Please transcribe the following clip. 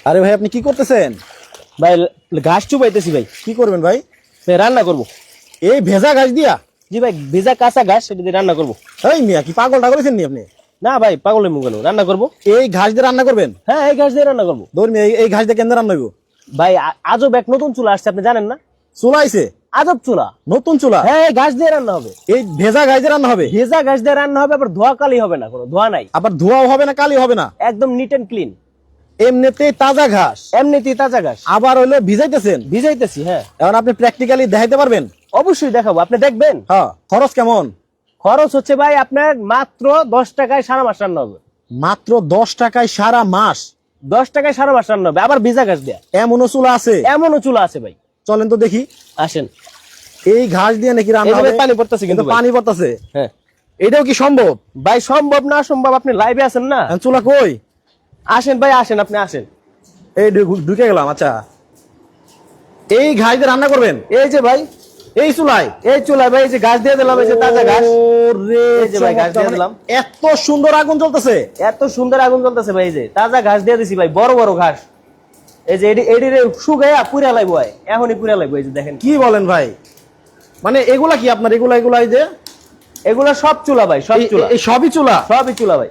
আরে ভাই আপনি কি করতেছেন? ভাই ঘাস চুবাইতেছি ভাই। কি করবেন ভাই? ভাই রান্না করবো। এই ভেজা ঘাস দিয়া? জি ভাই, ভেজা কাঁচা ঘাস সেটা দিয়ে রান্না করবো। এই মিয়া কি পাগলটা করেছেন নি আপনি? না ভাই, পাগলের মুখ গেল, রান্না করবো। এই ঘাস দিয়ে রান্না করবেন? হ্যাঁ, এই ঘাস দিয়ে রান্না করবো। ধরুন এই ঘাস দিয়ে কেন রান্না হইব? ভাই আজব এক নতুন চুলা আসছে, আপনি জানেন না? চুলা আইছে? আজব চুলা, নতুন চুলা? হ্যাঁ, এই ঘাস দিয়ে রান্না হবে। এই ভেজা ঘাস দিয়ে রান্না হবে? ভেজা ঘাস দিয়ে রান্না হবে, আবার ধোয়া কালি হবে না, কোনো ধোয়া নাই, আবার ধোয়াও হবে না, কালি হবে না? একদম নিট এন্ড ক্লিন। এমনিতেই তাজা ঘাস, এমনিতেই তাজা ঘাস। আবার হইলো ভিজাইতেছেন? ভিজাইতেছি, হ্যাঁ। এখন আপনি প্র্যাকটিক্যালি দেখাইতে পারবেন? অবশ্যই দেখাবো, আপনি দেখবেন। হ্যাঁ। খরচ কেমন? খরচ হচ্ছে ভাই আপনার মাত্র 10 টাকায় সারা মাস রান্না হবে। মাত্র 10 টাকায় সারা মাস? 10 টাকায় সারা মাস রান্না হবে, আবার ভিজা ঘাস দেয়া। এমনও চুলা আছে? এমনও চুলা আছে ভাই। চলেন তো দেখি। আসেন। এই ঘাস দিয়ে নাকি রান্না এই যে হবে? ভাই পানি পড়তেছে কিন্তু ভাই। পানি পড়তেছে? হ্যাঁ এটাও কি সম্ভব? ভাই, সম্ভব না সম্ভব, আপনি লাইভে আছেন না। এখন চুলা কই? আসেন ভাই, আসেন, আপনি আসেন। এই ঢুকে গেলাম। আচ্ছা, এই ঘাস দিয়ে রান্না করবেন? এই যে ভাই, এই চুলায়? এই চুলা ভাই, এই যে ঘাস দিয়ে দিলাম, এই যে তাজা ঘাস। ওরে এই যে ভাই, ঘাস দিয়ে চমৎকার, দিলাম। এত সুন্দর আগুন জ্বলতেছে। এত সুন্দর আগুন জ্বলতেছে ভাই, এই যে তাজা ঘাস দিয়ে দিছি ভাই, বড় বড় ঘাস। এই যে এডিরে শুকাইয়া পুরা লাইবো, এখনই পুরা লাইবো। এই যে দেখেন। কি বলেন ভাই? মানে এগুলা কি আপনার? এগুলা এই যে এগুলা সব চুলা ভাই, সব চুলা, এই সবই চুলা? সবই চুলা ভাই।